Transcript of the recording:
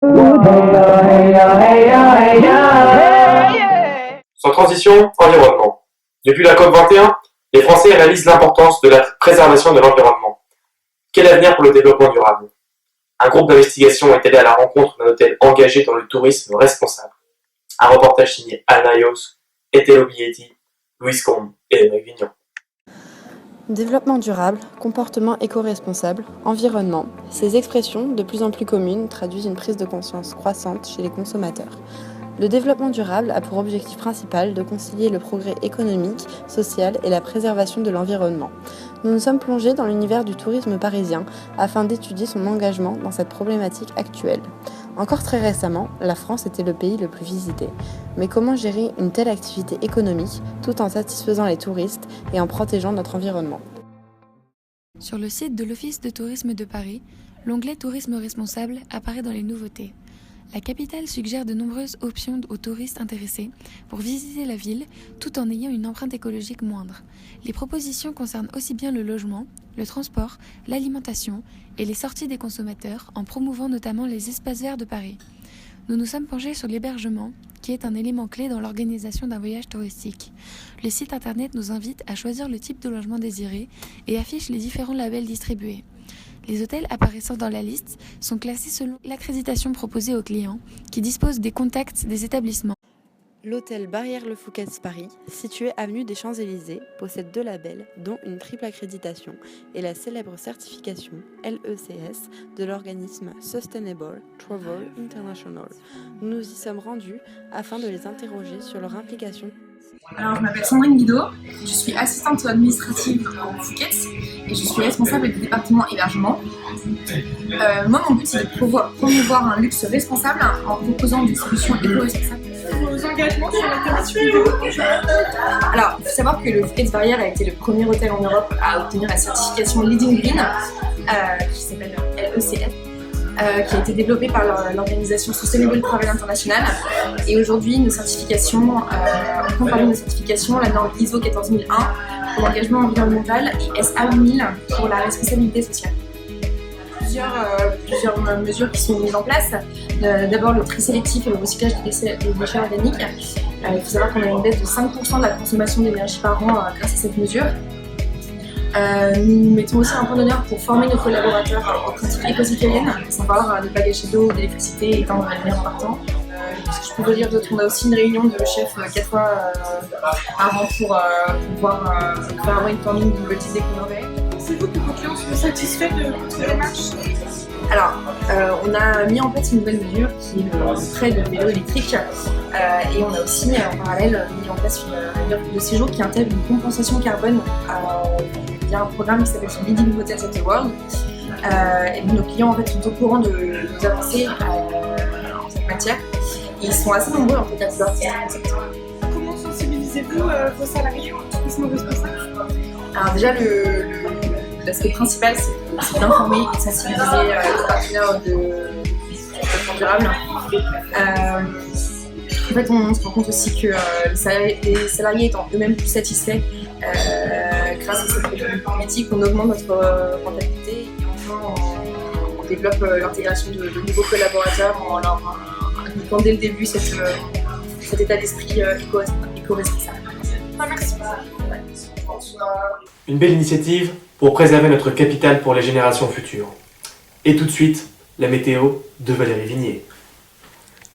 Sans transition, environnement. Depuis la COP21, les Français réalisent l'importance de la préservation de l'environnement. Quel avenir pour le développement durable? Un groupe d'investigation est allé à la rencontre d'un hôtel engagé dans le tourisme responsable. Un reportage signé Anna Yos, Etelo Bietti, Louis Combe et Emma Vignon. Développement durable, comportement éco-responsable, environnement, ces expressions, de plus en plus communes, traduisent une prise de conscience croissante chez les consommateurs. Le développement durable a pour objectif principal de concilier le progrès économique, social et la préservation de l'environnement. Nous nous sommes plongés dans l'univers du tourisme parisien afin d'étudier son engagement dans cette problématique actuelle. Encore très récemment, la France était le pays le plus visité. Mais comment gérer une telle activité économique tout en satisfaisant les touristes et en protégeant notre environnement? Sur le site de l'Office de tourisme de Paris, l'onglet Tourisme responsable apparaît dans les nouveautés. La capitale suggère de nombreuses options aux touristes intéressés pour visiter la ville tout en ayant une empreinte écologique moindre. Les propositions concernent aussi bien le logement, le transport, l'alimentation et les sorties des consommateurs en promouvant notamment les espaces verts de Paris. Nous nous sommes penchés sur l'hébergement, qui est un élément clé dans l'organisation d'un voyage touristique. Le site internet nous invite à choisir le type de logement désiré et affiche les différents labels distribués. Les hôtels apparaissant dans la liste sont classés selon l'accréditation proposée aux clients, qui disposent des contacts des établissements. L'hôtel Barrière-le Fouquet's Paris, situé avenue des Champs-Élysées, possède 2 labels, dont une triple accréditation et la célèbre certification LECS de l'organisme Sustainable Travel International. Nous nous y sommes rendus afin de les interroger sur leur implication. Alors, je m'appelle Sandrine Guido, je suis assistante administrative au Fouquet's et je suis responsable du département hébergement. Moi, mon but, c'est de promouvoir un luxe responsable en proposant des solutions éco-responsables. Vos engagements sur la thématique du développement durable? Alors, il faut savoir que le Fouquet's Barrière a été le premier hôtel en Europe à obtenir la certification Leading Green, qui s'appelle LECS. Qui a été développé par l'organisation Sustainable Travel International. Et aujourd'hui, nos certifications, on compte parmi nos certifications la norme ISO 14001 pour l'engagement environnemental et SA 8000 pour la responsabilité sociale. Plusieurs mesures qui sont mises en place. D'abord, le tri sélectif et le recyclage des déchets organiques. Il faut savoir qu'on a une baisse de 5% de la consommation d'énergie par an grâce à cette mesure. Nous mettons aussi un point d'honneur pour former nos collaborateurs aux pratiques éco-citoyennes, à savoir ne pas gâcher d'eau, d'électricité et éteindre les lumière en partant. Ce que je peux vous dire d'autre, on a aussi une réunion de chefs 4 fois par an pour pouvoir faire avoir une planning de nouvelles idées qu'on aurait. Pensez-vous que vos clients sont satisfaits de votre démarche? Alors, on a mis en place une nouvelle mesure qui est le prêt de vélo électrique et on a aussi en parallèle mis en place une offre de séjour qui intègre une compensation carbone via un programme qui s'appelle Leading Hotels of the World. Et nos clients en fait, sont au courant de nos avancées en cette matière et ils sont assez nombreux en fait, à vouloir tester le concept. Comment sensibilisez-vous vos salariés au tourisme responsable? Alors déjà, l'aspect principal, c'est d'informer et de sensibiliser les partenaires de développement durable. En fait, on se rend compte aussi que les salariés étant eux-mêmes plus satisfaits grâce à cette politique, on augmente notre rentabilité et enfin on développe l'intégration de nouveaux collaborateurs en leur inculquant dès le début cet état d'esprit éco-responsable. Merci. Une belle initiative pour préserver notre capitale pour les générations futures. Et tout de suite, la météo de Valérie Vignier.